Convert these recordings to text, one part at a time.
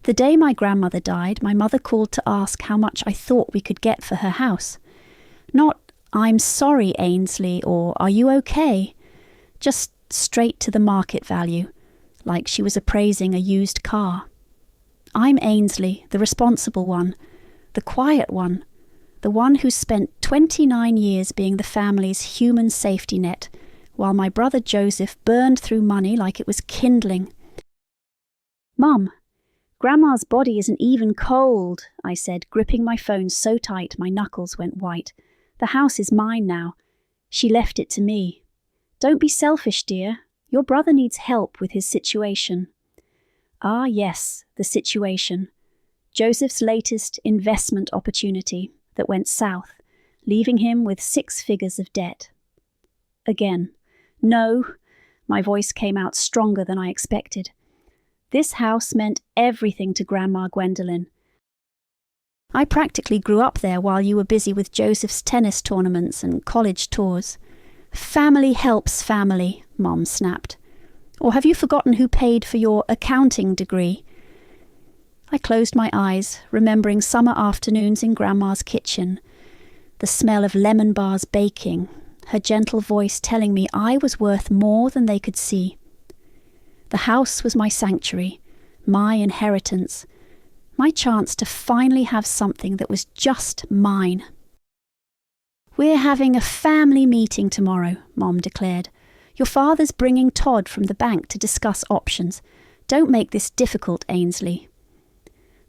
The day my grandmother died, my mother called to ask how much I thought we could get for her house. Not, "I'm sorry, Ainsley," or "Are you okay?" Just straight to the market value, like she was appraising a used car. I'm Ainsley, the responsible one, the quiet one, the one who spent 29 years being the family's human safety net, while my brother Joseph burned through money like it was kindling. "Mum, Grandma's body isn't even cold," I said, gripping my phone so tight my knuckles went white. "The house is mine now. She left it to me. Don't be selfish, dear. Your brother needs help with his situation." Ah, yes, the situation. Joseph's latest investment opportunity that went south, leaving him with 6 figures of debt. Again, no, my voice came out stronger than I expected. This house meant everything to Grandma Gwendolyn. I practically grew up there while you were busy with Joseph's tennis tournaments and college tours. "Family helps family," Mom snapped. "Or have you forgotten who paid for your accounting degree?" I closed my eyes, remembering summer afternoons in Grandma's kitchen, the smell of lemon bars baking, her gentle voice telling me I was worth more than they could see. The house was my sanctuary, my inheritance, my chance to finally have something that was just mine. "We're having a family meeting tomorrow," Mom declared. "Your father's bringing Todd from the bank to discuss options. Don't make this difficult, Ainsley."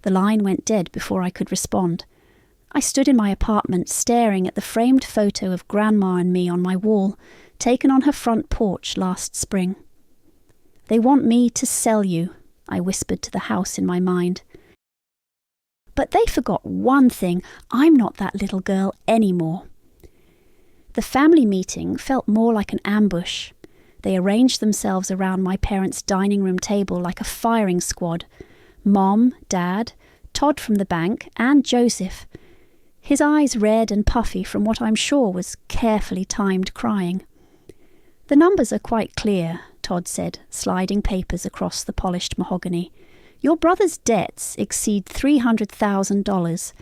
The line went dead before I could respond. I stood in my apartment staring at the framed photo of Grandma and me on my wall, taken on her front porch last spring. "They want me to sell you," I whispered to the house in my mind. But they forgot one thing: I'm not that little girl anymore. The family meeting felt more like an ambush. They arranged themselves around my parents' dining room table like a firing squad. Mom, Dad, Todd from the bank, and Joseph. His eyes red and puffy from what I'm sure was carefully timed crying. "The numbers are quite clear," Todd said, sliding papers across the polished mahogany. "Your brother's debts exceed $300,000.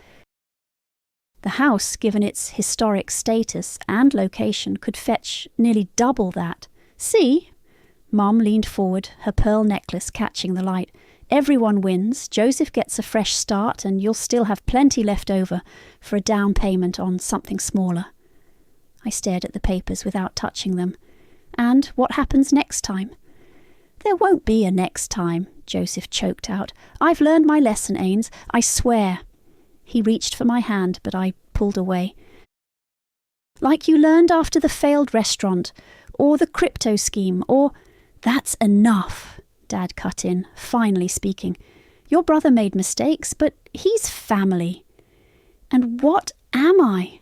The house, given its historic status and location, could fetch nearly double that. See?" Mom leaned forward, her pearl necklace catching the light. "Everyone wins. Joseph gets a fresh start, and you'll still have plenty left over for a down payment on something smaller." I stared at the papers without touching them. "And what happens next time?" "There won't be a next time," Joseph choked out. "I've learned my lesson, Ains, I swear." He reached for my hand, but I pulled away. "Like you learned after the failed restaurant, or the crypto scheme, or—" "That's enough," Dad cut in, finally speaking. "Your brother made mistakes, but he's family." "And what am I?"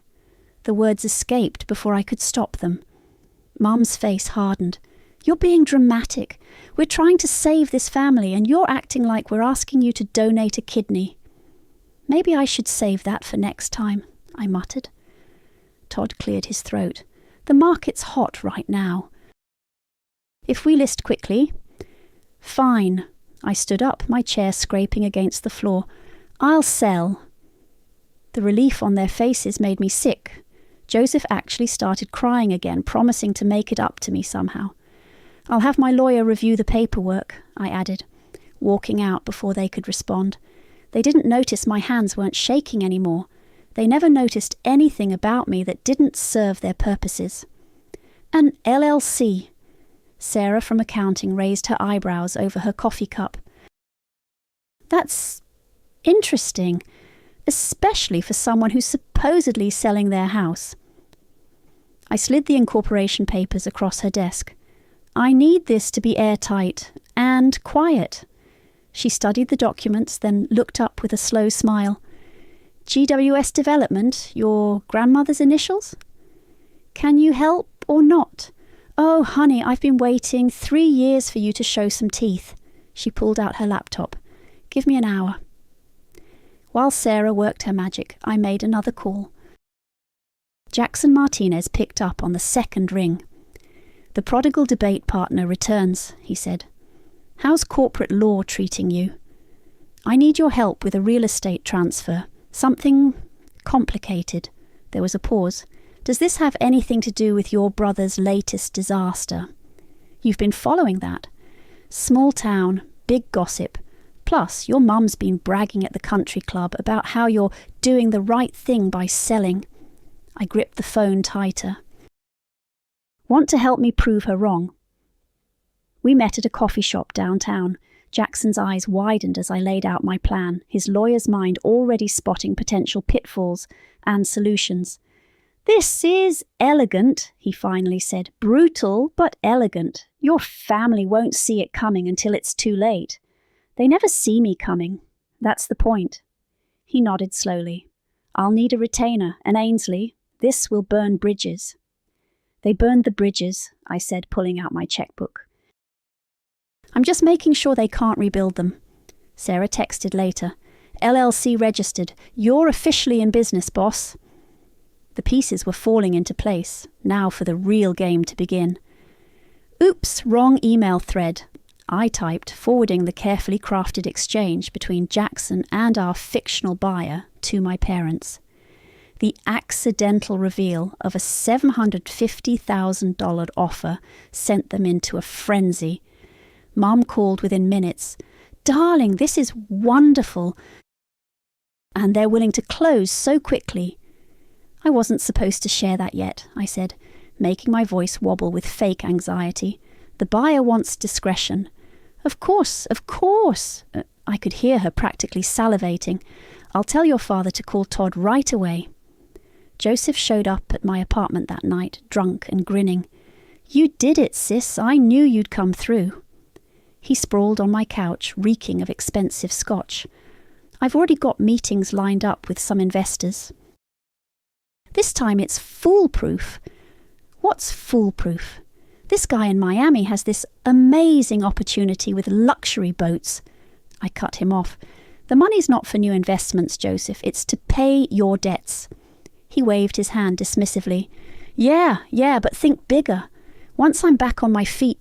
The words escaped before I could stop them. Mum's face hardened. "You're being dramatic. We're trying to save this family, and you're acting like we're asking you to donate a kidney." "Maybe I should save that for next time," I muttered. Todd cleared his throat. "The market's hot right now." "If we list quickly—" "Fine." I stood up, my chair scraping against the floor. "I'll sell." The relief on their faces made me sick. Joseph actually started crying again, promising to make it up to me somehow. "I'll have my lawyer review the paperwork," I added, walking out before they could respond. They didn't notice my hands weren't shaking anymore. They never noticed anything about me that didn't serve their purposes. "An LLC." Sarah from accounting raised her eyebrows over her coffee cup. "That's interesting, especially for someone who's supposedly selling their house." I slid the incorporation papers across her desk. "I need this to be airtight and quiet." She studied the documents, then looked up with a slow smile. "GWS Development, your grandmother's initials? Can you help or not?" "Oh, honey, I've been waiting 3 years for you to show some teeth." She pulled out her laptop. "Give me an hour." While Sarah worked her magic, I made another call. Jackson Martinez picked up on the second ring. "The prodigal debate partner returns," he said. "How's corporate law treating you?" I need your help with a real estate transfer. Something complicated. There was a pause. Does this have anything to do with your brother's latest disaster? You've been following that. Small town, big gossip. Plus, your mum's been bragging at the country club about how you're doing the right thing by selling. I gripped the phone tighter. Want to help me prove her wrong? We met at a coffee shop downtown. Jackson's eyes widened as I laid out my plan, his lawyer's mind already spotting potential pitfalls and solutions. This is elegant, he finally said. Brutal, but elegant. Your family won't see it coming until it's too late. They never see me coming. That's the point. He nodded slowly. I'll need a retainer, and Ainsley, this will burn bridges. They burned the bridges, I said, pulling out my checkbook. I'm just making sure they can't rebuild them. Sarah texted later. LLC registered. You're officially in business, boss. The pieces were falling into place, now for the real game to begin. Oops, wrong email thread. I typed, forwarding the carefully crafted exchange between Jackson and our fictional buyer to my parents. The accidental reveal of a $750,000 offer sent them into a frenzy. Mum called within minutes. Darling, this is wonderful. And they're willing to close so quickly. I wasn't supposed to share that yet, I said, making my voice wobble with fake anxiety. The buyer wants discretion. Of course. I could hear her practically salivating. I'll tell your father to call Todd right away. Joseph showed up at my apartment that night, drunk and grinning. You did it, sis. I knew you'd come through. He sprawled on my couch, reeking of expensive scotch. I've already got meetings lined up with some investors. This time it's foolproof. What's foolproof? This guy in Miami has this amazing opportunity with luxury boats. I cut him off. The money's not for new investments, Joseph. It's to pay your debts. He waved his hand dismissively. Yeah, but think bigger. Once I'm back on my feet...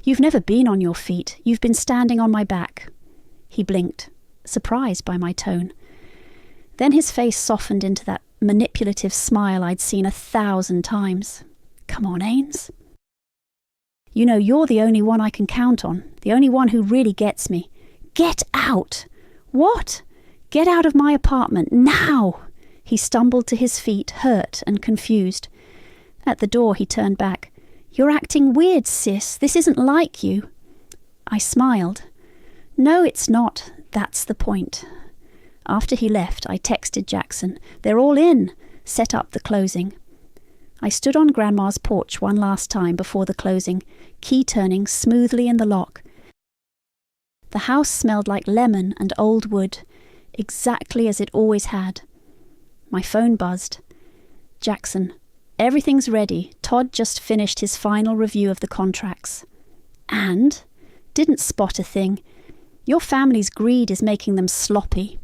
You've never been on your feet. You've been standing on my back. He blinked, surprised by my tone. Then his face softened into that manipulative smile I'd seen 1,000 times. Come on, Ains. You know, you're the only one I can count on, the only one who really gets me. Get out! What? Get out of my apartment, now! He stumbled to his feet, hurt and confused. At the door, he turned back. You're acting weird, sis. This isn't like you. I smiled. No, it's not. That's the point. After he left, I texted Jackson. They're all in. Set up the closing. I stood on Grandma's porch one last time before the closing, key turning smoothly in the lock. The house smelled like lemon and old wood, exactly as it always had. My phone buzzed. Jackson, everything's ready. Todd just finished his final review of the contracts. And? Didn't spot a thing. Your family's greed is making them sloppy.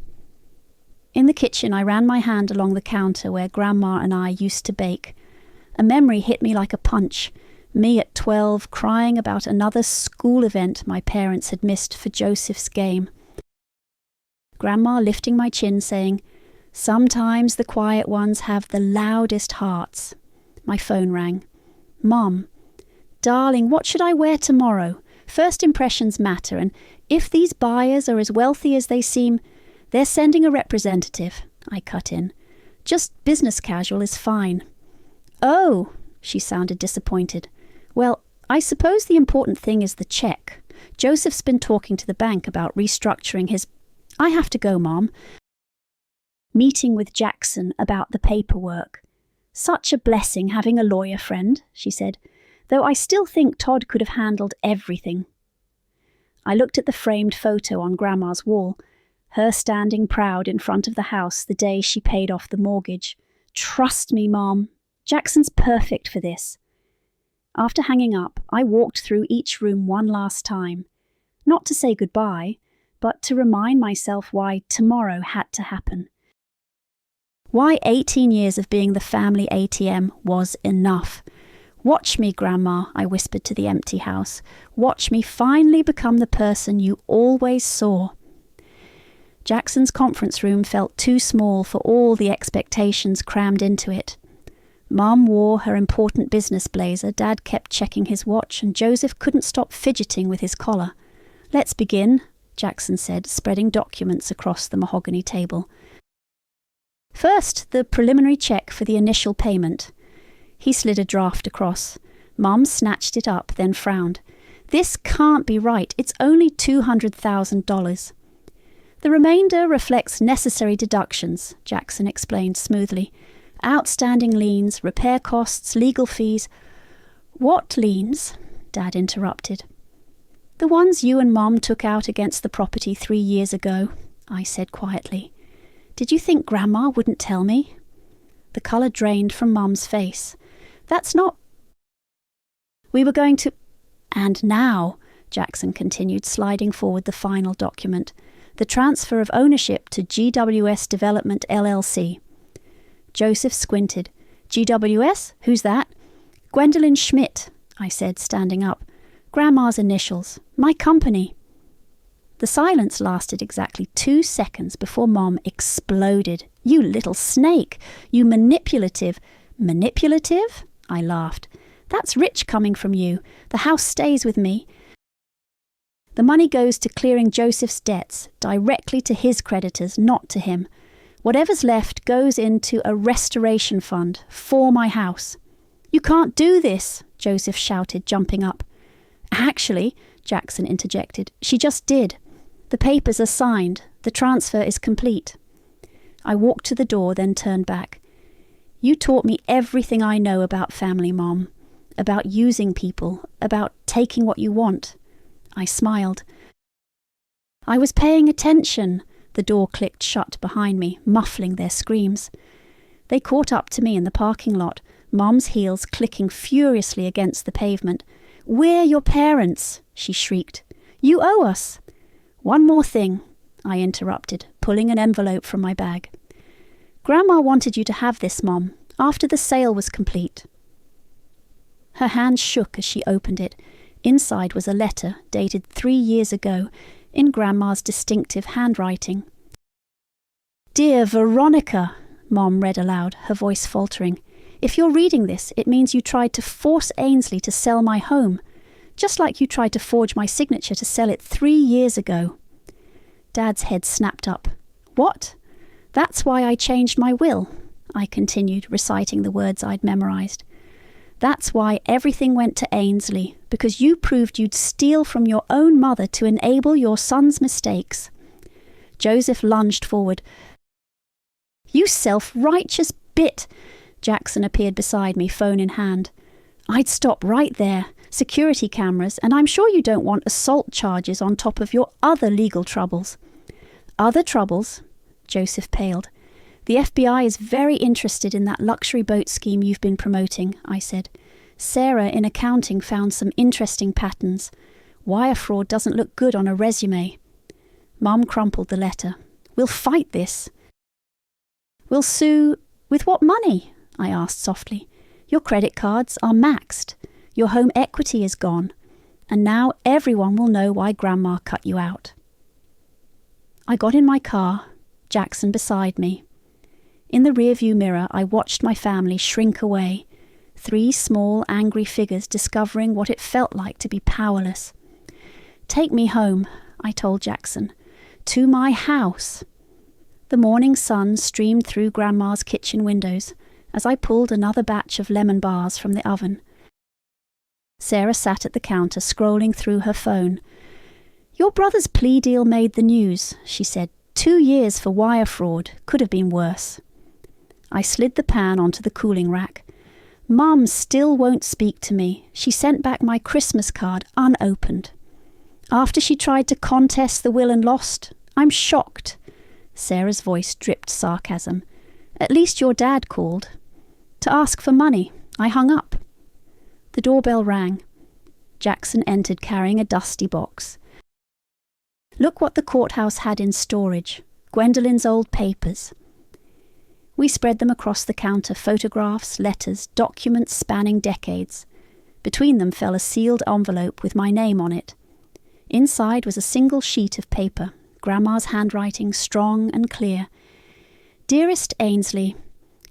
In the kitchen, I ran my hand along the counter where Grandma and I used to bake. A memory hit me like a punch. Me at 12, crying about another school event my parents had missed for Joseph's game. Grandma lifting my chin, saying, Sometimes the quiet ones have the loudest hearts. My phone rang. Mom, darling, what should I wear tomorrow? First impressions matter, and if these buyers are as wealthy as they seem, they're sending a representative. I cut in. Just business casual is fine. Oh, she sounded disappointed. Well, I suppose the important thing is the check. Joseph's been talking to the bank about restructuring his... I have to go, Mom. Meeting with Jackson about the paperwork. Such a blessing having a lawyer friend, she said, though I still think Todd could have handled everything. I looked at the framed photo on Grandma's wall, her standing proud in front of the house the day she paid off the mortgage. Trust me, Mom, Jackson's perfect for this. After hanging up, I walked through each room one last time, not to say goodbye, but to remind myself why tomorrow had to happen. Why 18 years of being the family ATM was enough. Watch me, Grandma, I whispered to the empty house. Watch me finally become the person you always saw. Jackson's conference room felt too small for all the expectations crammed into it. Mum wore her important business blazer, Dad kept checking his watch, and Joseph couldn't stop fidgeting with his collar. "Let's begin," Jackson said, spreading documents across the mahogany table. "First, the preliminary check for the initial payment." He slid a draft across. Mum snatched it up, then frowned. "This can't be right. It's only $200,000. "The remainder reflects necessary deductions," Jackson explained smoothly. "Outstanding liens, repair costs, legal fees." "What liens?" Dad interrupted. "The ones you and Mum took out against the property 3 years ago," I said quietly. "Did you think Grandma wouldn't tell me?" The colour drained from Mum's face. "That's not—" "We were going to—" "And now," Jackson continued, sliding forward the final document, "the transfer of ownership to GWS Development LLC. Joseph squinted. "GWS? Who's that?" "Gwendolyn Schmidt," I said, standing up. "Grandma's initials. My company." The silence lasted exactly 2 seconds before Mom exploded. "You little snake! You manipulative—" "Manipulative?" I laughed. "That's rich coming from you. The house stays with me. The money goes to clearing Joseph's debts, directly to his creditors, not to him. Whatever's left goes into a restoration fund for my house." "You can't do this," Joseph shouted, jumping up. "Actually," Jackson interjected, "she just did. The papers are signed. The transfer is complete." I walked to the door, then turned back. "You taught me everything I know about family, Mom. About using people, about taking what you want." I smiled. "I was paying attention." The door clicked shut behind me, muffling their screams. They caught up to me in the parking lot, Mom's heels clicking furiously against the pavement. "We're your parents," she shrieked. "You owe us." "One more thing," I interrupted, pulling an envelope from my bag. "Grandma wanted you to have this, Mom, after the sale was complete." Her hand shook as she opened it. Inside was a letter dated 3 years ago, in Grandma's distinctive handwriting. "Dear Veronica," Mom read aloud, her voice faltering. "If you're reading this, it means you tried to force Ainsley to sell my home, just like you tried to forge my signature to sell it 3 years ago." Dad's head snapped up. "What? That's why I changed my will," I continued, reciting the words I'd memorized. "That's why everything went to Ainsley, because you proved you'd steal from your own mother to enable your son's mistakes." Joseph lunged forward. "You self-righteous bit!" Jackson appeared beside me, phone in hand. "I'd stop right there. Security cameras, and I'm sure you don't want assault charges on top of your other legal troubles." "Other troubles?" Joseph paled. "The FBI is very interested in that luxury boat scheme you've been promoting," I said. "Sarah in accounting found some interesting patterns. Wire fraud doesn't look good on a resume." Mum crumpled the letter. "We'll fight this." "We'll sue with what money?" I asked softly. "Your credit cards are maxed. Your home equity is gone. And now everyone will know why Grandma cut you out." I got in my car, Jackson beside me. In the rearview mirror, I watched my family shrink away, 3 small, angry figures discovering what it felt like to be powerless. "Take me home," I told Jackson. "To my house." The morning sun streamed through Grandma's kitchen windows as I pulled another batch of lemon bars from the oven. Sarah sat at the counter, scrolling through her phone. "Your brother's plea deal made the news," she said. 2 years for wire fraud. Could have been worse." I slid the pan onto the cooling rack. "Mum still won't speak to me. She sent back my Christmas card unopened. After she tried to contest the will and lost. I'm shocked." Sarah's voice dripped sarcasm. "At least your dad called. To ask for money. I hung up." The doorbell rang. Jackson entered carrying a dusty box. "Look what the courthouse had in storage. Gwendolyn's old papers." We spread them across the counter, photographs, letters, documents spanning decades. Between them fell a sealed envelope with my name on it. Inside was a single sheet of paper, Grandma's handwriting strong and clear. Dearest Ainsley,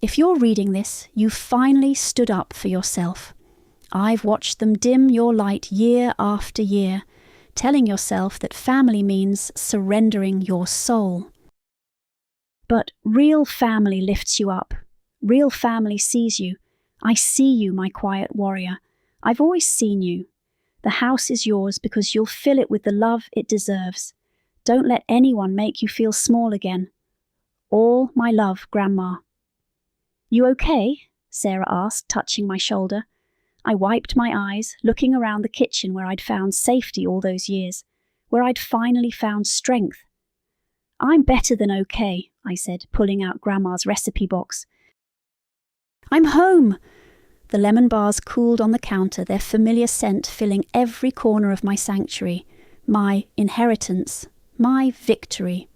if you're reading this, you've finally stood up for yourself. I've watched them dim your light year after year, telling yourself that family means surrendering your soul. But real family lifts you up. Real family sees you. I see you, my quiet warrior. I've always seen you. The house is yours because you'll fill it with the love it deserves. Don't let anyone make you feel small again. All my love, Grandma. You okay? Sarah asked, touching my shoulder. I wiped my eyes, looking around the kitchen where I'd found safety all those years, where I'd finally found strength. I'm better than okay, I said, pulling out Grandma's recipe box. I'm home! The lemon bars cooled on the counter, their familiar scent filling every corner of my sanctuary, my inheritance, my victory.